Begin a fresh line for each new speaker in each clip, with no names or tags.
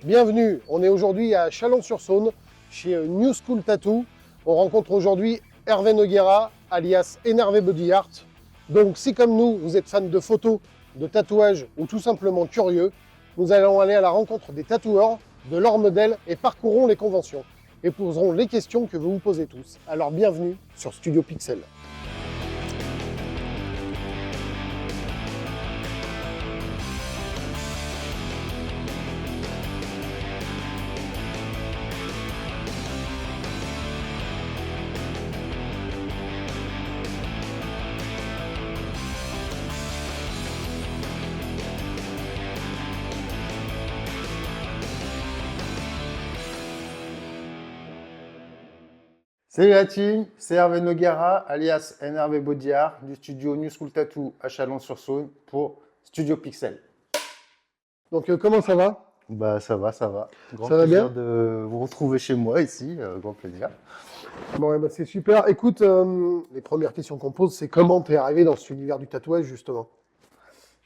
Bienvenue, on est aujourd'hui à Chalon-sur-Saône, chez New School Tattoo. On rencontre aujourd'hui Hervé Noguera, alias Énervé Body Art. Donc si comme nous, vous êtes fan de photos, de tatouages ou tout simplement curieux, nous allons aller à la rencontre des tatoueurs, de leurs modèles et parcourrons les conventions. Et poserons les questions que vous vous posez tous. Alors bienvenue sur Studio Pixel.
Salut la team, c'est Hervé Noguera, alias Énervé Body Art du studio New School Tattoo à Chalon-sur-Saône pour Studio Pixel.
Donc comment ça va?
Bah ça va, ça va. Grand
Ça va
plaisir
bien?
de vous retrouver chez moi ici, grand plaisir.
Bon, c'est super. Écoute, les premières questions qu'on pose, c'est comment t'es arrivé dans cet univers du tatouage, justement?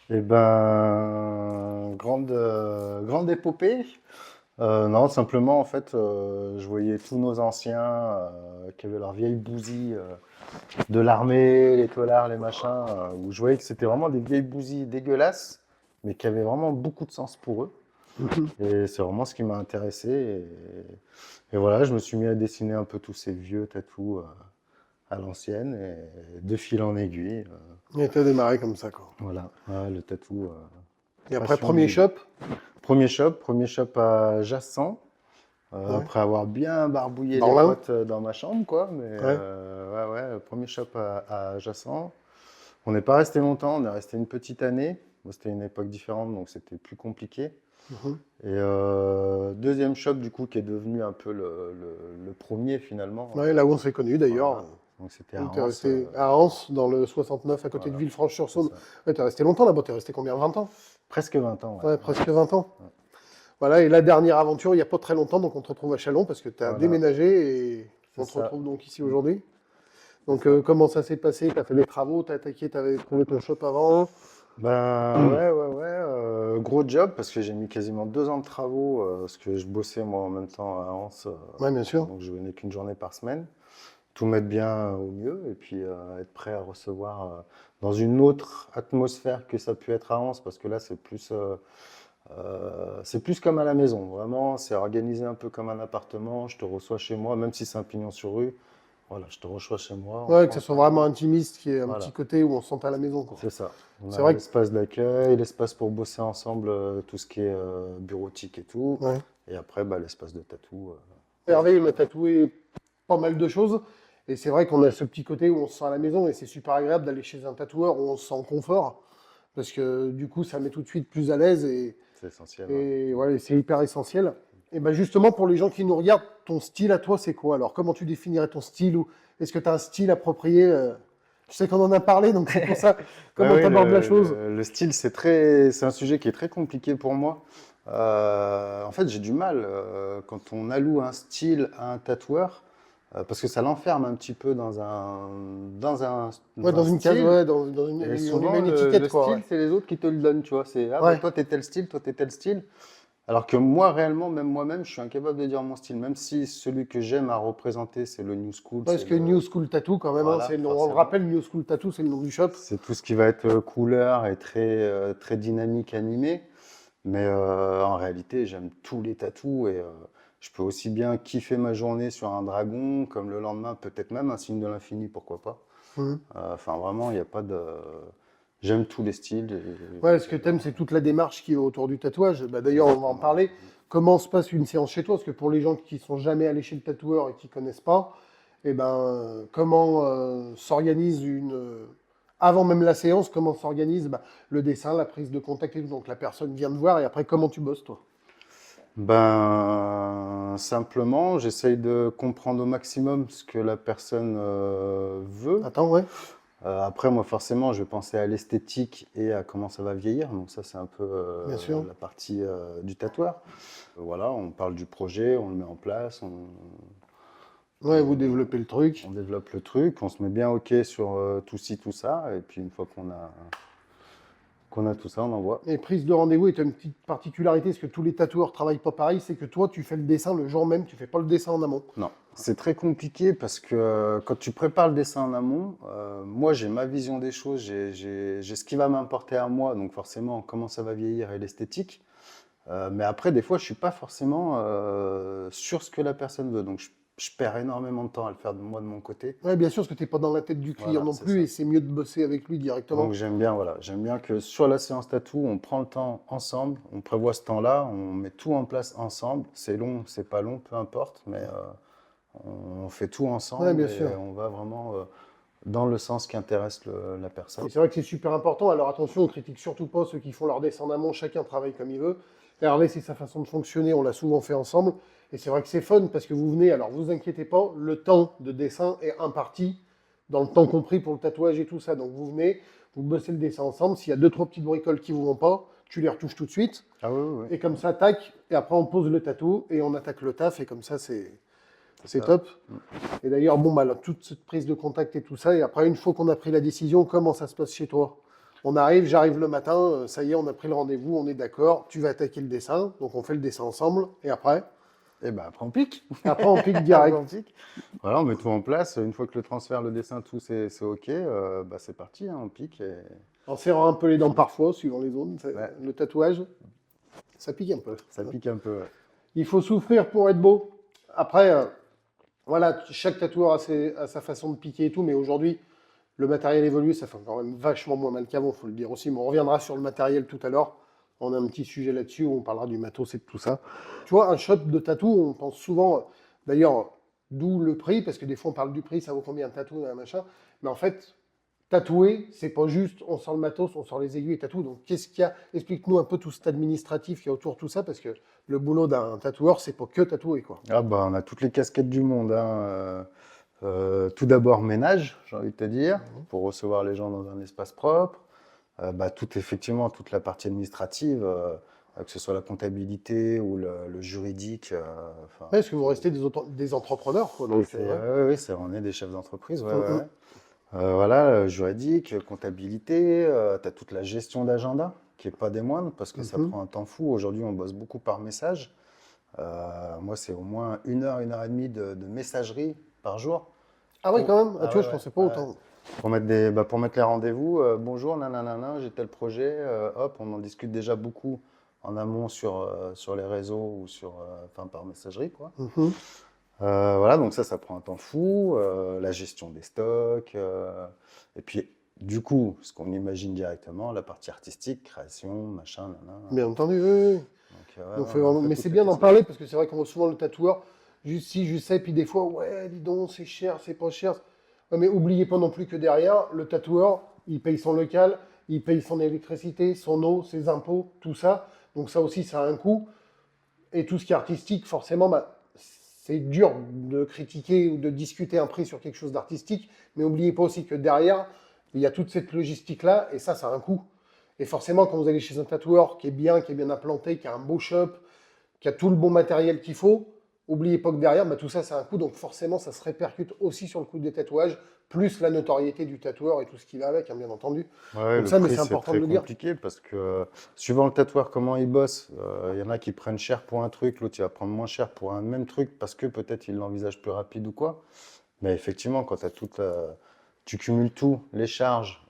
Eh ben, grande épopée. Non, simplement en fait, je voyais tous nos anciens qui avaient leur vieille bousille de l'armée, les tolards, les machins, où je voyais que c'était vraiment des vieilles bousilles dégueulasses, mais qui avaient vraiment beaucoup de sens pour eux. Et c'est vraiment ce qui m'a intéressé. Et voilà, je me suis mis à dessiner un peu tous ces vieux tatous à l'ancienne, et de fil en aiguille.
Et t'as démarré comme ça, quoi.
Voilà, ouais, le tatou.
Et après,
Passion
premier
du
shop?
Premier shop à Jassan.
Ouais.
Après avoir bien barbouillé
Dans
les
l'Ain?
potes dans ma chambre, quoi. Mais
Ouais.
ouais, premier shop à Jassan. On n'est pas resté longtemps, on est resté une petite année. Bon, c'était une époque différente, donc c'était plus compliqué.
Mhm.
Et deuxième shop, du coup, qui est devenu un peu le premier finalement.
Ouais, là où on s'est connus, d'ailleurs.
Voilà. Donc c'était à
Où t'es
Reims.
resté à Anse, dans le 69, à côté de
Voilà, c'est
Villefranche-sur-Saône.
ça.
Ouais, t'es resté longtemps là-bas. T'es resté combien? 20 ans?
Presque 20 ans, ouais.
Ouais, presque 20 ans.
Ouais.
Voilà, et la dernière aventure, il n'y a pas très longtemps, donc on te retrouve à Chalon, parce que tu as
Voilà,
déménagé et
c'est
on te
ça.
retrouve donc ici aujourd'hui.
C'est
Donc
ça.
comment ça s'est passé? Tu as fait des travaux, tu as attaqué, tu avais trouvé ton shop avant?
Ben ouais. Gros job parce que j'ai mis quasiment 2 ans de travaux parce que je bossais moi en même temps à Anse.
Ouais, bien sûr.
Donc je venais qu'une journée par semaine. Tout mettre bien au mieux et puis être prêt à recevoir dans une autre atmosphère que ça a pu être à Anse parce que là c'est plus comme à la maison. Vraiment, c'est organisé un peu comme un appartement. Je te reçois chez moi, même si c'est un pignon sur rue. Voilà, je te reçois chez moi, on
Ouais, que
prend
ce
le
soit
temps.
vraiment intimiste, qu'il y ait un petit
Voilà.
côté où on se sent à la maison, quoi.
C'est ça. On
C'est
a
vrai que
l'espace d'accueil, l'espace pour bosser ensemble, tout ce qui est bureautique et tout.
ouais.
Et après, bah, l'espace de tatou.
Hervé, il m'a tatoué pas mal de choses. Et c'est vrai qu'on a ce petit côté où on se sent à la maison et c'est super agréable d'aller chez un tatoueur où on se sent en confort. Parce que du coup, ça met tout de suite plus à l'aise
C'est essentiel, ouais.
et voilà, c'est hyper essentiel. Et ben justement, pour les gens qui nous regardent, ton style à toi, c'est quoi? Alors, comment tu définirais ton style ou est-ce que tu as un style approprié? Je sais qu'on en a parlé, donc c'est pour ça,
Ouais,
comment tu
oui,
abordes la chose?
le style, c'est un sujet qui est très compliqué pour moi. En fait, j'ai du mal quand on alloue un style à un tatoueur, parce que ça l'enferme un petit peu
Ouais,
dans
dans
un
une case,
style.
ouais,
Et
on lui met
souvent,
une
le
étiquette, quoi, ouais.
style, c'est les autres qui te le donnent, tu vois. C'est, ah bah
Ouais,
toi, t'es tel style, toi, t'es tel style. Alors que moi, réellement, même moi-même, je suis incapable de dire mon style. Même si celui que j'aime à représenter, c'est le new school,
parce que New School Tattoo, quand même, hein,
Voilà,
on le
forcément.
rappelle, New School Tattoo, c'est le nom du shop.
C'est tout ce qui va être couleur et très dynamique, animé. Mais en réalité, j'aime tous les tatous et je peux aussi bien kiffer ma journée sur un dragon, comme le lendemain, peut-être même un signe de l'infini, pourquoi pas.
Mhm.
Enfin, vraiment, il n'y a pas de. J'aime tous les styles.
Ouais, ce que t'aimes, c'est toute la démarche qui est autour du tatouage. Bah, d'ailleurs, on va en
Exactement.
parler. Comment se passe une séance chez toi? Parce que pour les gens qui sont jamais allés chez le tatoueur et qui connaissent pas, eh ben, comment s'organise avant même la séance, comment s'organise le dessin, la prise de contact et tout. Donc la personne vient te voir et après, comment tu bosses, toi?
Ben, simplement, j'essaye de comprendre au maximum ce que la personne veut.
Attends, ouais,
Après, moi, forcément, je vais penser à l'esthétique et à comment ça va vieillir. Donc ça, c'est un peu
bien sûr.
la partie du tatoueur. Voilà, on parle du projet, on le met en place,
Ouais, vous développez le truc.
on développe le truc, on se met bien OK sur tout ci, tout ça. Et puis, une fois qu'on a tout ça, on envoie.
Et prise de rendez-vous est une petite particularité, parce que tous les tatoueurs travaillent pas pareil, c'est que toi, tu fais le dessin le jour même, tu fais pas le dessin en amont.
Non, c'est très compliqué parce que quand tu prépares le dessin en amont, moi j'ai ma vision des choses, j'ai ce qui va m'importer à moi, donc forcément comment ça va vieillir et l'esthétique. Mais après, des fois, je suis pas forcément sur ce que la personne veut, donc je perds énormément de temps à le faire de moi de mon côté.
Ouais, bien sûr, parce que tu n'es pas dans la tête du client
Voilà,
non
c'est
plus,
ça.
et c'est mieux de bosser avec lui directement.
Donc j'aime bien, voilà, j'aime bien que sur la séance tatou, on prend le temps ensemble, on prévoit ce temps-là, on met tout en place ensemble. C'est long, c'est pas long, peu importe, mais on fait tout
Ouais,
ensemble
bien
et
sûr.
on va vraiment dans le sens qui intéresse la
Et
personne.
c'est vrai que c'est super important. Alors attention, on critique surtout pas ceux qui font leur dessin en amont, chacun travaille comme il veut. Hervé, c'est sa façon de fonctionner, on l'a souvent fait ensemble. Et c'est vrai que c'est fun parce que vous venez, alors vous inquiétez pas, le temps de dessin est imparti dans le temps compris pour le tatouage et tout ça. Donc vous venez, vous bossez le dessin ensemble. S'il y a deux, trois petites bricoles qui vous vont pas, tu les retouches tout de suite.
Ah oui, oui, oui.
Et comme ça, tac, et après on pose le tatou et on attaque le taf. Et comme ça, c'est
ça.
top. Et d'ailleurs, bon, bah, là, toute cette prise de contact et tout ça, et après, une fois qu'on a pris la décision, comment ça se passe chez toi? On arrive, j'arrive le matin, ça y est, on a pris le rendez-vous, on est d'accord, tu vas attaquer le dessin, donc on fait le dessin ensemble, et après,
Et ben après on pique.
on pique
Après,
direct.
on pique. Voilà, on met tout en place. Une fois que le transfert, le dessin, tout c'est OK, bah, c'est parti, hein, on pique. Et...
En serrant un peu les dents parfois, suivant les zones,
Ouais.
le tatouage, ça pique un peu.
Ça pique un peu. Ouais.
Il faut souffrir pour être beau. Après, voilà, chaque tatoueur a sa façon de piquer et tout, mais aujourd'hui, le matériel évolue, ça fait quand même vachement moins mal qu'avant, il faut le dire aussi. Mais on reviendra sur le matériel tout à l'heure. On a un petit sujet là-dessus où on parlera du matos et de tout ça. Tu vois, un shop de tatou, on pense souvent, d'ailleurs, d'où le prix, parce que des fois on parle du prix, ça vaut combien un tatou, un machin. Mais en fait, tatouer, c'est pas juste on sort le matos, on sort les aiguilles et tatou. Donc qu'est-ce qu'il y a? Explique-nous un peu tout cet administratif qu'il y a autour de tout ça, parce que le boulot d'un tatoueur, c'est pas que tatouer, quoi.
Ah bah, on a toutes les casquettes du monde, hein. Tout d'abord ménage, j'ai envie de te dire, pour recevoir les gens dans un espace propre. Bah, effectivement, toute la partie administrative, que ce soit la comptabilité ou le juridique. Enfin,
Ouais, est-ce que vous restez des entrepreneurs, quoi, donc,
on est des chefs d'entreprise. Ouais,
Mm,
ouais,
mm.
ouais. Voilà, juridique, comptabilité, tu as toute la gestion d'agenda qui est pas des moindres parce que ça
Mhm.
prend un temps fou. Aujourd'hui, on bosse beaucoup par message. Moi, c'est au moins 1 heure et demie de messagerie par jour.
Ah oui, quand même. Ah,
Ah
tu vois,
ouais,
je
ouais,
pensais pas
ouais.
autant.
Pour mettre les rendez-vous, bonjour, nanana, j'ai tel projet, hop, on en discute déjà beaucoup en amont sur les réseaux ou enfin, par messagerie, quoi.
Mhm.
Voilà, donc ça prend un temps fou, la gestion des stocks, et puis du coup, ce qu'on imagine directement, la partie artistique, création, machin, nanana.
Bien entendu, oui, oui. Donc, mais c'est bien d'en parler parce que c'est vrai qu'on voit souvent le tatoueur, juste si, juste ça, et puis des fois, ouais, dis donc, c'est cher, c'est pas cher. Ouais, mais oubliez pas non plus que derrière, le tatoueur, il paye son local, il paye son électricité, son eau, ses impôts, tout ça. Donc ça aussi, ça a un coût. Et tout ce qui est artistique, forcément, bah, c'est dur de critiquer ou de discuter un prix sur quelque chose d'artistique, mais n'oubliez pas aussi que derrière, il y a toute cette logistique-là, et ça a un coût. Et forcément, quand vous allez chez un tatoueur qui est bien implanté, qui a un beau shop, qui a tout le bon matériel qu'il faut, n'oubliez pas que derrière, bah, tout ça, ça a un coût, donc forcément, ça se répercute aussi sur le coût des tatouages, plus la notoriété du tatoueur et tout ce qui va avec, hein, bien entendu.
Ouais,
Donc
le
ça, mais
prix,
c'est important de
très
le dire.
compliqué parce que suivant le tatoueur, comment il bosse, il y en a qui prennent cher pour un truc, l'autre il va prendre moins cher pour un même truc parce que peut-être il l'envisage plus rapide ou quoi. Mais effectivement, quand tu cumules tout, les charges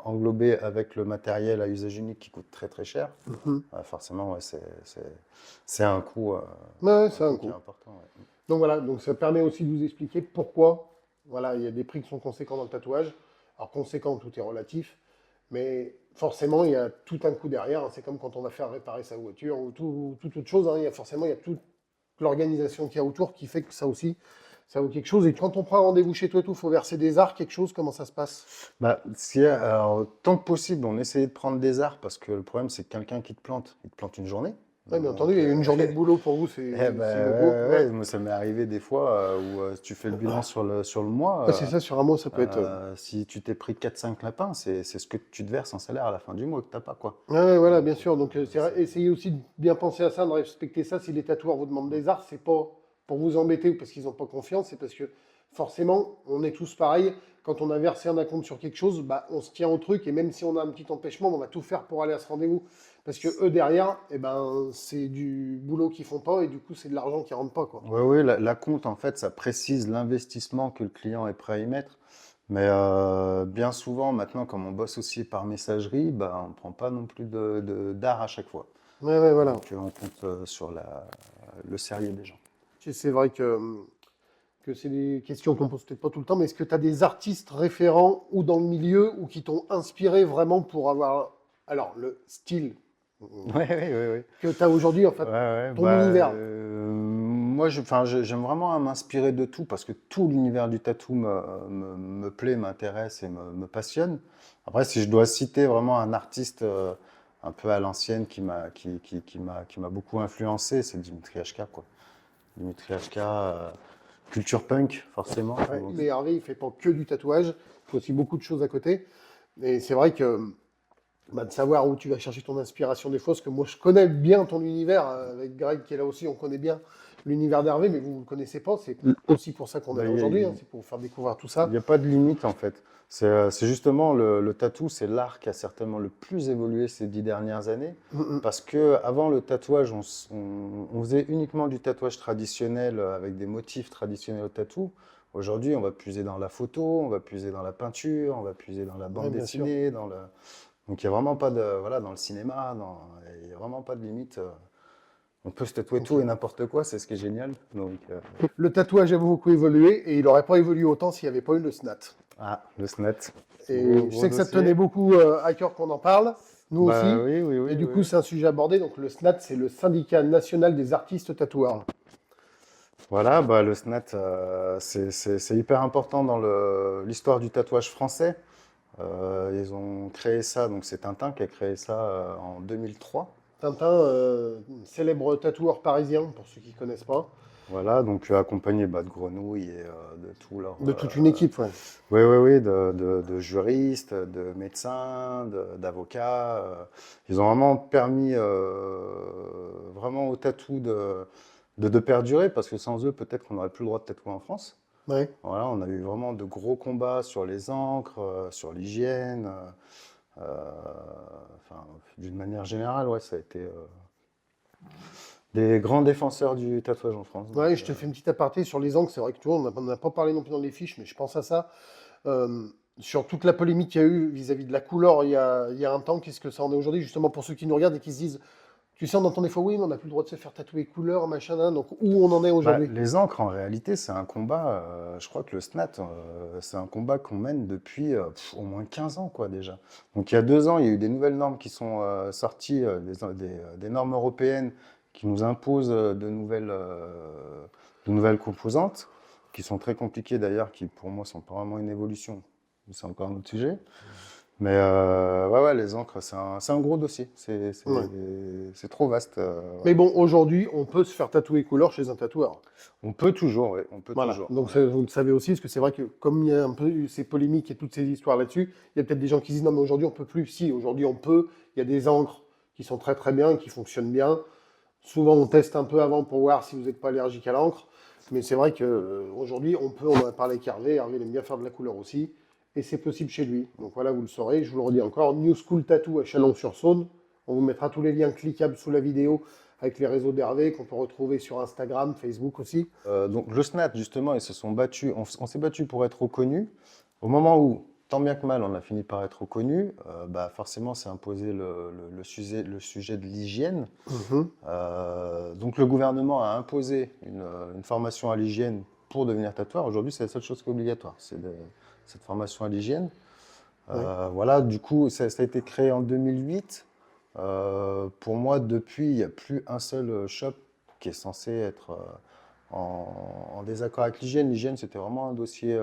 englobées avec le matériel à usage unique qui coûte très très cher,
Mhm.
forcément, ouais, c'est un coût,
Ouais, c'est un
qui
coût.
est important. Ouais.
Donc voilà, donc ça permet aussi de vous expliquer pourquoi voilà, il y a des prix qui sont conséquents dans le tatouage. Alors conséquent, tout est relatif, mais forcément, il y a tout un coût derrière, hein. C'est comme quand on va faire réparer sa voiture ou toute autre chose, hein. Il y a toute l'organisation qu'il y a autour qui fait que ça aussi, ça vaut quelque chose. Et quand on prend un rendez-vous chez toi, il faut verser des arts, quelque chose, comment ça se passe?
Bah, alors, tant que possible, on essayait de prendre des arts parce que le problème, c'est que quelqu'un qui te plante, il te plante une journée.
Oui, bien
Donc,
entendu, il y a une journée de boulot pour vous,
eh
c'est
ben,
no
ouais,
go.
ouais,
Ouais.
ouais. Moi, ça m'est arrivé des fois où tu fais le bilan sur le mois.
Ouais, c'est ça, sur un mois, ça peut être.
Si tu t'es pris 4-5 lapins, c'est ce que tu te verses en salaire à la fin du mois que tu n'as pas, quoi.
Ouais, ouais, voilà, bien sûr. Donc, essayez aussi de bien penser à ça, de respecter ça. Si les tatoueurs vous demandent des arts, c'est pas pour vous embêter ou parce qu'ils n'ont pas confiance, c'est parce que forcément, on est tous pareils. Quand on a versé un acompte sur quelque chose, bah, on se tient au truc et même si on a un petit empêchement, on va tout faire pour aller à ce rendez-vous. Parce que eux derrière, eh ben, c'est du boulot qu'ils font pas et du coup c'est de l'argent qui rentre pas quoi.
Oui, oui, la compte, en fait, ça précise l'investissement que le client est prêt à y mettre. Mais bien souvent, maintenant, comme on bosse aussi par messagerie, bah, on ne prend pas non plus d'art à chaque fois.
Ouais, ouais, voilà.
Donc, on compte sur le sérieux des gens.
C'est vrai que c'est des questions qu'on pose peut-être pas tout le temps, mais est-ce que tu as des artistes référents ou dans le milieu ou qui t'ont inspiré vraiment pour avoir alors le style
Oui, oui, oui, oui.
que tu as aujourd'hui, en
Ouais,
fait,
ouais,
ton univers?
moi, j'aime vraiment m'inspirer de tout parce que tout l'univers du tatou me plaît, m'intéresse et me passionne. Après, si je dois citer vraiment un artiste un peu à l'ancienne qui m'a beaucoup influencé, c'est Dimitri HK, quoi. Dimitri HK, culture punk, forcément.
Ouais, mais Hervé, il fait pas que du tatouage, il fait aussi beaucoup de choses à côté. Et c'est vrai que bah, de savoir où tu vas chercher ton inspiration des fois, parce que moi je connais bien ton univers, avec Greg qui est là aussi, on connaît bien l'univers d'Hervé, mais vous ne le connaissez pas, c'est aussi pour ça qu'on est
Bah,
là aujourd'hui, hein, c'est pour vous faire découvrir tout
il
ça.
n'y a pas de limite en fait. C'est justement le tatou, c'est l'art qui a certainement le plus évolué ces 10 dernières années.
Mm,
Parce que avant le tatouage, on faisait uniquement du tatouage traditionnel avec des motifs traditionnels au tatou. Aujourd'hui, on va puiser dans la photo, on va puiser dans la peinture, on va puiser dans la
ouais,
bande
bien sûr.
dessinée, donc il n'y a vraiment pas de voilà dans le cinéma, il n'y a vraiment pas de limite. On peut se tatouer
Ok.
tout et n'importe quoi, c'est ce qui est génial. Donc
Le tatouage a beaucoup évolué et il n'aurait pas évolué autant s'il n'y avait pas eu le SNAT.
le SNET,
Et je
gros
sais que ça te tenait
dossier.
beaucoup à cœur qu'on en parle, nous
Bah
aussi.
oui, oui,
Et
oui,
du coup,
oui.
c'est un sujet abordé. Donc, le SNAT, c'est le syndicat national des artistes tatoueurs.
Voilà, bah, le SNAT, c'est hyper important dans l'histoire du tatouage français. Ils ont créé ça, donc c'est Tintin qui a créé ça en 2003.
Tintin, célèbre tatoueur parisien, pour ceux qui ne connaissent pas,
Voilà, donc accompagné bah, de Grenouille et de tout leur...
de toute une équipe. Ouais.
oui, oui, oui, de juristes, de médecins, d'avocats. Ils ont vraiment permis vraiment au tatou de perdurer, parce que sans eux, peut-être qu'on n'aurait plus le droit de tatouer en France.
Ouais.
Voilà, on a eu vraiment de gros combats sur les encres, sur l'hygiène. Enfin, d'une manière générale, ouais, ça a été des grands défenseurs du tatouage en France.
Ouais,
Donc,
je te fais une petite aparté sur les angles. C'est vrai que tu vois, on n'a pas parlé non plus dans les fiches, mais je pense à ça. Euh, sur toute la polémique qu'il y a eu vis-à-vis de la couleur il y a un temps, qu'est-ce que ça en est aujourd'hui, justement pour ceux qui nous regardent et qui se disent, tu sais, on entend des fois, oui, mais on n'a plus le droit de se faire tatouer couleur, machin, hein, donc où on en est
bah,
aujourd'hui?
les encres, en réalité, c'est un combat. Je crois que le SNAT, c'est un combat qu'on mène depuis au moins 15 ans, quoi, déjà. Donc, il y a 2 ans, il y a eu des nouvelles normes qui sont sorties, des normes européennes qui nous imposent de nouvelles composantes, qui sont très compliquées d'ailleurs, qui pour moi sont pas vraiment une évolution. C'est encore un autre sujet. Mais ouais, ouais, les encres, c'est un gros dossier.
Ouais.
C'est trop vaste.
Mais bon, aujourd'hui, on peut se faire tatouer couleur chez un tatoueur.
On peut toujours, oui, on peut
Voilà.
toujours.
Donc
Ouais.
vous le savez aussi, parce que c'est vrai que comme il y a un peu eu ces polémiques et toutes ces histoires là-dessus, il y a peut-être des gens qui disent non, mais aujourd'hui on peut plus. Si, aujourd'hui on peut. Il y a des encres qui sont très très bien, qui fonctionnent bien. Souvent on teste un peu avant pour voir si vous n'êtes pas allergique à l'encre. Mais c'est vrai qu'aujourd'hui on peut, on en a parlé avec Hervé. Hervé il aime bien faire de la couleur aussi. Et c'est possible chez lui. Donc voilà, vous le saurez. Je vous le redis encore. New School Tattoo à Chalon-sur-Saône. On vous mettra tous les liens cliquables sous la vidéo avec les réseaux d'Hervé qu'on peut retrouver sur Instagram, Facebook aussi.
Donc le SNAT, justement, ils se sont battus, on s'est battus pour être reconnus. Au moment où, tant bien que mal, on a fini par être reconnus, bah forcément, c'est imposé le sujet de l'hygiène.
Mhm.
Donc le gouvernement a imposé une formation à l'hygiène pour devenir tatoueur. Aujourd'hui, c'est la seule chose qui est obligatoire, cette formation à l'hygiène.
Ouais.
Voilà, du coup, ça a été créé en 2008. Pour moi, depuis, il n'y a plus un seul shop qui est censé être en désaccord avec l'hygiène. L'hygiène, c'était vraiment un dossier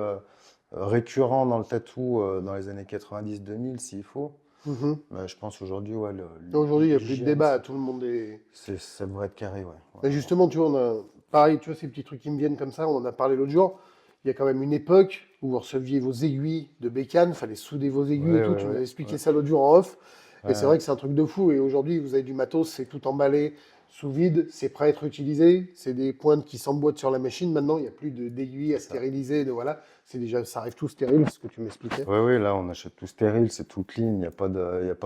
récurrent dans le tatou dans les années 90-2000, s'il faut.
Mhm.
Mais je pense aujourd'hui, ouais,
Aujourd'hui, il n'y a plus de
l'hygiène,
débat, tout le monde est...
ça devrait être carré, ouais. Ouais,
Mais justement, tu vois, pareil, tu vois, ces petits trucs qui me viennent comme ça, on en a parlé l'autre jour, il y a quand même une époque où vous receviez vos aiguilles de bécane, il fallait souder vos aiguilles et
ouais,
tout,
ouais,
tu m'avais
ouais,
expliqué
ouais.
ça l'autre jour en off, et
Ouais,
c'est
ouais.
vrai que c'est un truc de fou, et aujourd'hui, vous avez du matos, c'est tout emballé, sous vide, c'est prêt à être utilisé, c'est des pointes qui s'emboîtent sur la machine. Maintenant, il n'y a plus d'aiguilles à
C'est ça.
stériliser, voilà. C'est déjà, ça arrive tout stérile, ce que tu m'expliquais.
Oui, oui, là, on achète tout stérile, c'est tout clean, il n'y a pas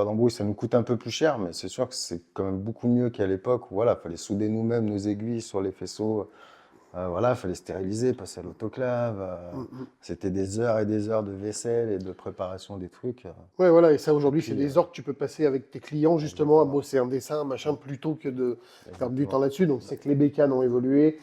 d'embrouille. Ça nous coûte un peu plus cher, mais c'est sûr que c'est quand même beaucoup mieux qu'à l'époque où, voilà, fallait souder nous-mêmes nos aiguilles sur les faisceaux. Voilà, fallait stériliser, passer à l'autoclave. C'était des heures et des heures de vaisselle et de préparation des trucs.
Ouais, voilà, et ça aujourd'hui, c'est
Puis,
des heures que tu peux passer avec tes clients justement à
Exactement.
bosser un dessin, un machin, plutôt que de perdre du temps
Exactement.
là-dessus. Donc c'est que les bécanes ont évolué.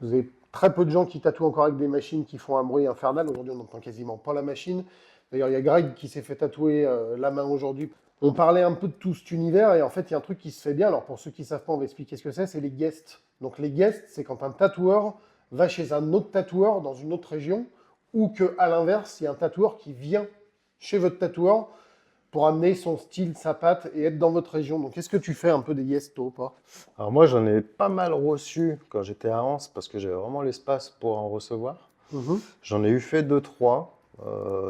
Vous avez très peu de gens qui tatouent encore avec des machines qui font un bruit infernal. Aujourd'hui, on n'entend quasiment pas la machine. D'ailleurs, il y a Greg qui s'est fait tatouer la main aujourd'hui. On parlait un peu de tout cet univers et en fait, il y a un truc qui se fait bien. Alors pour ceux qui ne savent pas, on va expliquer ce que c'est les guests. Donc les guests, c'est quand un tatoueur va chez un autre tatoueur dans une autre région ou que à l'inverse, il y a un tatoueur qui vient chez votre tatoueur pour amener son style, sa patte et être dans votre région. Donc, est-ce que tu fais un peu des guests, toi, ou pas?
Alors moi, j'en ai pas mal reçu quand j'étais à Anse parce que j'avais vraiment l'espace pour en recevoir. J'en ai eu fait 2, 3.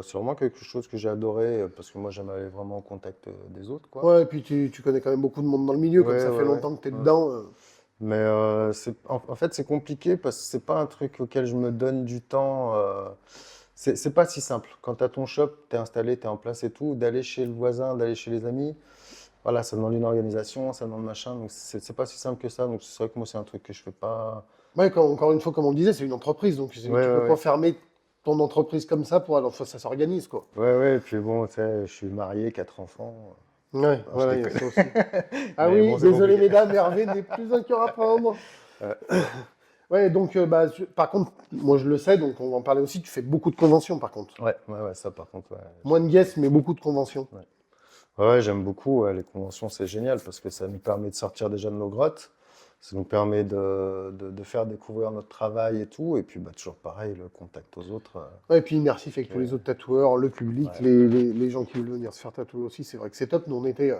C'est vraiment quelque chose que j'ai adoré parce que moi, j'aime aller vraiment au contact des autres, quoi.
Ouais, et puis tu connais quand même beaucoup de monde dans le milieu, comme
Ouais,
ça
ouais,
fait
ouais.
longtemps que tu es
Ouais.
dedans.
Mais en fait, c'est compliqué parce que c'est pas un truc auquel je me donne du temps. C'est pas si simple. Quand tu as ton shop, tu es installé, tu es en place et tout, d'aller chez le voisin, d'aller chez les amis, voilà, ça demande une organisation, ça demande machin. Donc, c'est pas si simple que ça. Donc, c'est vrai que moi, c'est un truc que je fais pas.
Ouais, encore une fois, comme on le disait, c'est une entreprise, donc tu
Ouais, ouais,
peux pas
ouais.
fermer ton entreprise comme ça pour alors ça s'organise, quoi.
Ouais, ouais. Et puis bon, tu sais, je suis marié, 4 enfants.
Ouais,
Non, je
voilà, il y a
déconne.
ça aussi. Ah
Mais
oui,
bon, c'est
désolé
compliqué.
mesdames, Hervé n'est plus un cœur à prendre.
Ouais,
Ouais, donc, par contre, moi je le sais, donc on va en parler aussi, tu fais beaucoup de conventions, par contre.
ouais, ouais, ouais, ça par contre, ouais.
Moins de guests, mais beaucoup de conventions.
Ouais. Ouais, j'aime beaucoup. Ouais, les conventions, c'est génial parce que ça nous permet de sortir déjà de nos grottes. Ça nous permet de faire découvrir notre travail et tout. Et puis, bah, toujours pareil, le contact aux autres.
Ouais, et puis immersif avec tous
Ouais,
les autres tatoueurs, le public,
ouais.
les gens qui veulent venir se faire tatouer aussi, c'est vrai que c'est top. Nous, on était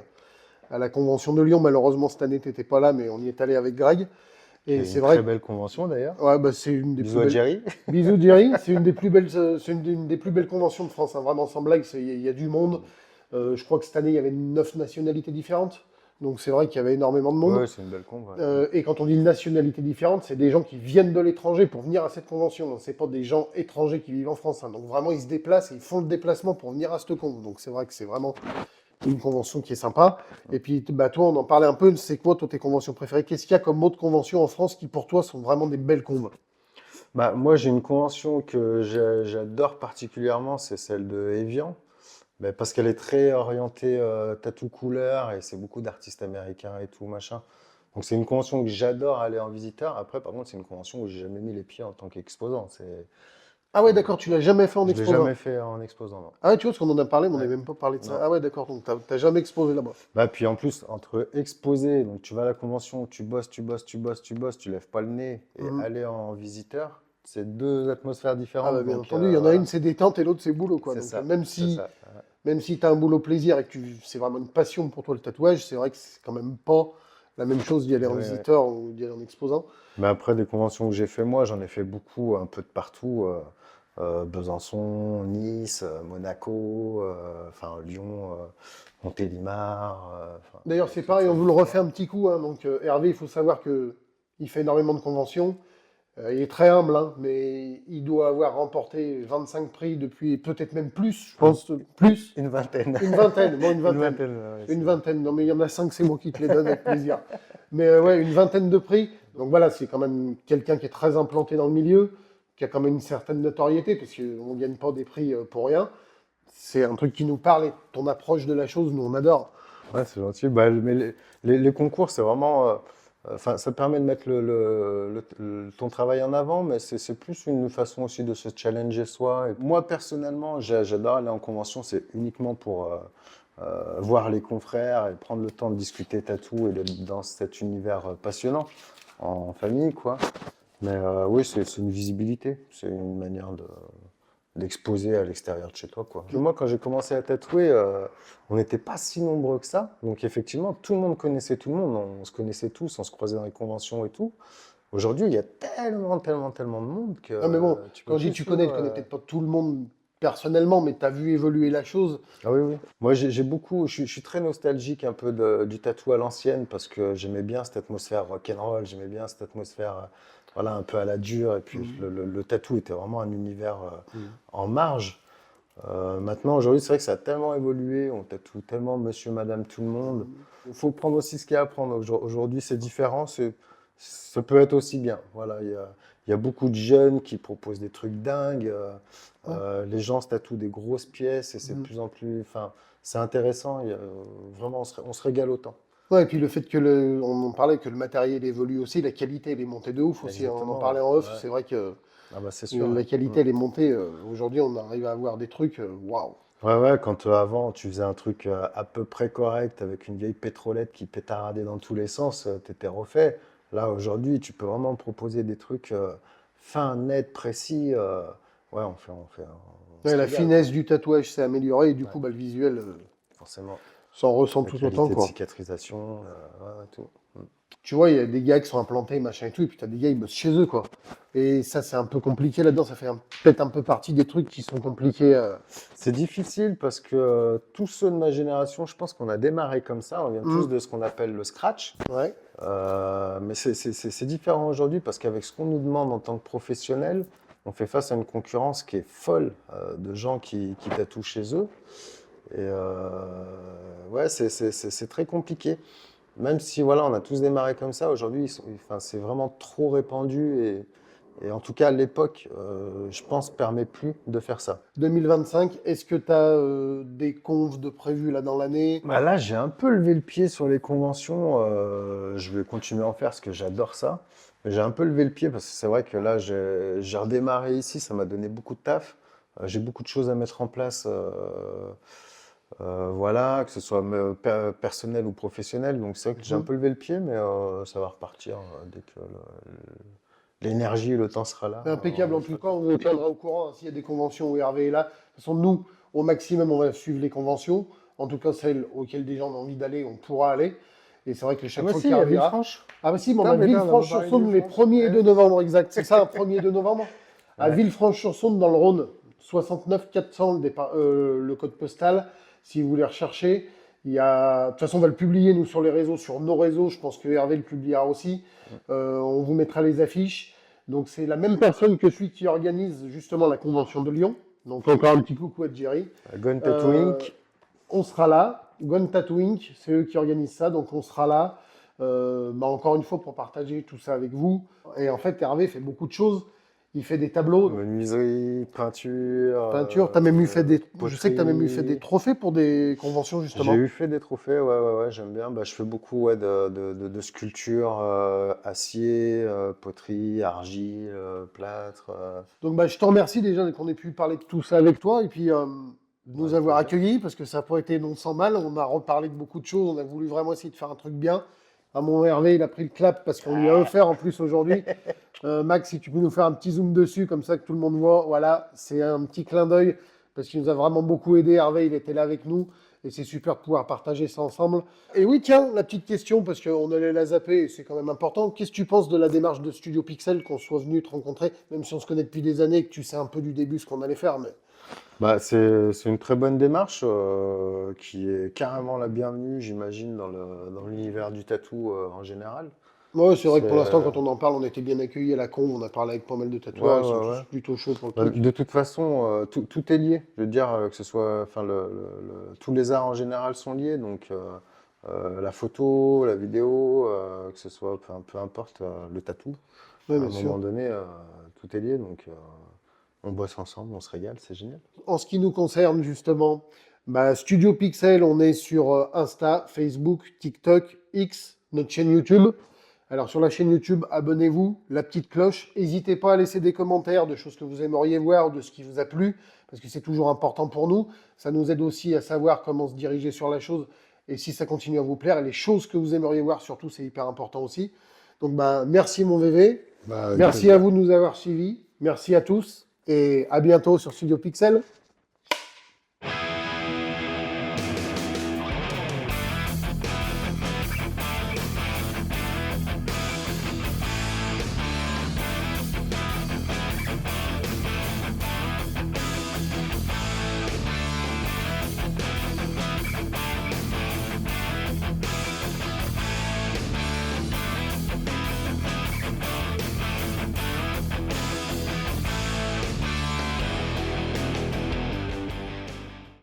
à la convention de Lyon, malheureusement cette année, tu n'étais pas là, mais on y est allé avec Greg.
Qui
Et
est
c'est
une
vrai
très belle convention d'ailleurs.
que ouais, c'est une des
Bisous
plus
à
belles.
Jerry.
Bisous Jerry, c'est une des plus belles, une des plus belles conventions de France, hein, vraiment sans blague, il y a du monde. Je crois que cette année, il y avait 9 nationalités différentes, donc c'est vrai qu'il y avait énormément de monde.
Ouais, c'est une belle con. Ouais.
Et quand on dit nationalité différente, c'est des gens qui viennent de l'étranger pour venir à cette convention. C'est pas des gens étrangers qui vivent en France. Hein. Donc vraiment, ils se déplacent et ils font le déplacement pour venir à cette con. Donc c'est vrai que c'est vraiment une convention qui est sympa. Et puis, bah, toi, on en parlait un peu. C'est quoi, toi, tes conventions préférées? Qu'est-ce qu'il y a comme autres conventions en France qui, pour toi, sont vraiment des belles conves?
Bah, moi, j'ai une convention que j'adore particulièrement, c'est celle de Evian. Mais parce qu'elle est très orientée tattoo couleur et c'est beaucoup d'artistes américains et tout, machin. Donc c'est une convention que j'adore aller en visiteur. Après, par contre, c'est une convention où j'ai jamais mis les pieds en tant qu'exposant.
Ah ouais, d'accord, tu l'as jamais fait en
Je l'ai
exposant.
jamais fait en exposant, non.
Ah ouais, tu vois, parce qu'on en a parlé, mais on
Ouais.
n'avait même pas parlé de ça.
Non.
Ah ouais, d'accord, donc t'as jamais exposé là-bas.
Bah, puis en plus, entre exposer, donc tu vas à la convention, tu bosses, tu bosses, tu bosses, tu bosses, tu lèves pas le nez, et
Mhm.
aller en visiteur, c'est 2 atmosphères
Ah
différentes.
bah, bien
Donc
entendu, il y en a
voilà,
une, c'est détente et l'autre, c'est boulot, quoi.
c'est
Donc
ça,
même
c'est
si,
ça.
même si tu as un boulot plaisir et que c'est vraiment une passion pour toi le tatouage, c'est vrai que c'est quand même pas la même chose d'y aller en
Ouais, ouais.
visiteur ou d'y aller en exposant.
Mais après, des conventions que j'ai fait moi, j'en ai fait beaucoup, un peu de partout. Besançon, Nice, Monaco, enfin Lyon, Montélimar. Enfin,
D'ailleurs, c'est pareil, on vous le refait un petit coup. Hein. Donc Hervé, il faut savoir que il fait énormément de conventions. Il est très humble, hein, mais il doit avoir remporté 25 prix depuis peut-être même plus, je pense, plus.
une vingtaine.
Une vingtaine, bon, une
Une
vingtaine.
vingtaine, ouais,
Une
c'est-
vingtaine, non mais il y en a 5, c'est moi qui te les donne avec plaisir. Mais ouais, une vingtaine de prix. Donc voilà, c'est quand même quelqu'un qui est très implanté dans le milieu, qui a quand même une certaine notoriété, parce qu'on ne gagne pas des prix pour rien. C'est un truc qui nous parle et ton approche de la chose, nous on adore.
Ouais, c'est gentil. Bah, mais les concours, c'est vraiment. Enfin, ça permet de mettre ton travail en avant, mais c'est plus une façon aussi de se challenger soi. Et moi, personnellement, j'adore aller en convention, c'est uniquement pour voir les confrères et prendre le temps de discuter tatou et d'être dans cet univers passionnant en famille, quoi. Mais oui, c'est une visibilité, c'est une manière d'exposer à l'extérieur de chez toi, quoi. Moi, quand j'ai commencé à tatouer, on n'était pas si nombreux que ça. Donc, effectivement, tout le monde connaissait tout le monde. On se connaissait tous, on se croisait dans les conventions et tout. Aujourd'hui, il y a tellement, tellement, tellement de monde que
Non mais bon,
tu peux
quand je dis
plus
tu connais
suivre.
peut-être pas tout le monde personnellement, mais tu as vu évoluer la chose.
Ah oui, oui. Moi, j'ai beaucoup, je suis très nostalgique un peu du tatou à l'ancienne parce que j'aimais bien cette atmosphère rock'n'roll, j'aimais bien cette atmosphère, voilà, un peu à la dure. Et puis le tatou était vraiment un univers en marge. Maintenant, aujourd'hui, c'est vrai que ça a tellement évolué, on tatoue tellement monsieur, madame, tout le monde. Il faut prendre aussi ce qu'il y a à prendre. Aujourd'hui, c'est différent, ça peut être aussi bien. Voilà, il y a beaucoup de jeunes qui proposent des trucs dingues. Les gens se tatouent des grosses pièces et c'est de plus en plus. Enfin, c'est intéressant. Vraiment, on se régale autant.
Ouais, et puis le fait que on en parlait que le matériel évolue aussi, la qualité elle est montée de ouf aussi. On en
Exactement,
parlait en off,
ouais.
c'est vrai que
Ah bah, c'est sûr.
la qualité elle est montée. Aujourd'hui, on arrive à avoir des trucs, waouh.
Ouais, ouais, quand avant tu faisais un truc à peu près correct avec une vieille pétrolette qui pétaradait dans tous les sens, t'étais refait. Là, aujourd'hui, tu peux vraiment proposer des trucs fins, nets, précis. Ouais, on se
Ouais, la
régale,
finesse du tatouage s'est améliorée et du
quoi.
coup,
Ouais,
bah, le visuel
forcément.
s'en ressent
La
tout autant,
qualité de
quoi.
cicatrisation, ouais, ouais, tout.
Tu vois, il y a des gars qui sont implantés, machin et tout, et puis t'as des gars, ils bossent chez eux, quoi. Et ça, c'est un peu compliqué là-dedans. Ça fait peut-être un peu partie des trucs qui sont compliqués.
C'est difficile parce que tous ceux de ma génération, je pense qu'on a démarré comme ça. On vient tous de ce qu'on appelle le scratch.
Ouais.
Mais c'est différent aujourd'hui parce qu'avec ce qu'on nous demande en tant que professionnel, on fait face à une concurrence qui est folle de gens qui tatouent chez eux. Et ouais, c'est très compliqué. Même si voilà, on a tous démarré comme ça, aujourd'hui, enfin, c'est vraiment trop répandu. Et en tout cas, à l'époque, je pense, permet plus de faire ça.
2025, est-ce que tu as des confs de prévus là dans l'année?
Bah là, j'ai un peu levé le pied sur les conventions. Je vais continuer à en faire parce que j'adore ça. Mais j'ai un peu levé le pied parce que c'est vrai que là, j'ai redémarré ici. Ça m'a donné beaucoup de taf. J'ai beaucoup de choses à mettre en place. Voilà, que ce soit personnel ou professionnel. Donc c'est vrai que j'ai un peu levé le pied, mais ça va repartir dès que l'énergie et le temps sera là.
C'est impeccable. En tout cas, on vous tiendra au courant, hein, s'il y a des conventions où Hervé est là. De toute façon, nous, au maximum, on va suivre les conventions. En tout cas, celles auxquelles des gens ont envie d'aller, on pourra aller. Et c'est vrai que
Ah
chaque
bah
fois
si,
qu'il
à
y ira.
Villefranche.
Ah bah si, mais on
Putain,
a
mais là, on a pas
Villefranche-sur-Saône
parlé de
les
Villefranche.
1er et
Ouais.
2 novembre, exact. C'est ça, 1er et 2 novembre. À
Ouais.
Villefranche-sur-Saône, dans le Rhône, 69 400 le code postal. Si vous voulez rechercher, il y a. De toute façon, on va le publier, nous, sur les réseaux, sur nos réseaux. Je pense que Hervé le publiera aussi. On vous mettra les affiches. Donc, c'est la même personne que celui qui organise justement la convention de Lyon. Donc, encore un petit coucou à Jerry.
Gun Tattoo Inc.
On sera là. Gun Tattoo Inc., c'est eux qui organisent ça, donc on sera là. Bah, encore une fois, pour partager tout ça avec vous. Et en fait, Hervé fait beaucoup de choses. Il fait des tableaux,
Menuiserie, peinture.
peinture. T'as même eu fait des. Je sais que tu as même eu fait
poterie.
des trophées pour des conventions,
J'ai
justement.
eu fait des trophées, ouais, ouais, ouais, j'aime bien. Bah, je fais beaucoup ouais, de sculptures, acier, poterie, argile, plâtre.
Donc, bah, je te remercie déjà qu'on ait pu parler de tout ça avec toi et puis de nous
Avec
avoir
plaisir.
accueillis parce que ça n'a pas été non sans mal. On a reparlé de beaucoup de choses. On a voulu vraiment essayer de faire un truc bien. À mon Hervé, il a pris le clap parce qu'on lui a offert en plus aujourd'hui. Max, si tu peux nous faire un petit zoom dessus, comme ça que tout le monde voit. Voilà, c'est un petit clin d'œil parce qu'il nous a vraiment beaucoup aidé. Hervé, il était là avec nous et c'est super de pouvoir partager ça ensemble. Et oui, tiens, la petite question, parce qu'on allait la zapper et c'est quand même important. Qu'est-ce que tu penses de la démarche de Studio Pixel, qu'on soit venu te rencontrer, même si on se connaît depuis des années et que tu sais un peu du début ce qu'on allait faire, mais...
Bah, c'est une très bonne démarche qui est carrément la bienvenue, j'imagine, dans l'univers du tatou en général.
Ouais, c'est vrai que
C'est,
pour l'instant, quand on en parle, on était bien accueillis à la con. On a parlé avec pas mal de
ouais,
tatoueurs. Ils sont
ouais, ouais.
tous plutôt chauds pour le
Bah,
truc.
de toute façon, tout est lié. Je veux dire que ce soit, enfin, tous les arts en général sont liés. Donc, la photo, la vidéo, que ce soit, enfin, peu importe, le tatou.
Ouais,
À un
bien sûr.
moment donné, tout est lié. Donc, on bosse ensemble, on se régale, c'est génial.
En ce qui nous concerne, justement, bah, Studio Pixel, on est sur Insta, Facebook, TikTok, X, notre chaîne YouTube. Alors, sur la chaîne YouTube, abonnez-vous, la petite cloche. N'hésitez pas à laisser des commentaires de choses que vous aimeriez voir, de ce qui vous a plu, parce que c'est toujours important pour nous. Ça nous aide aussi à savoir comment se diriger sur la chose et si ça continue à vous plaire. Et les choses que vous aimeriez voir, surtout, c'est hyper important aussi. Donc, bah, merci mon VV.
Bah, avec
Merci à
plaisir.
vous de nous avoir suivis. Merci à tous et à bientôt sur Studio Pixel.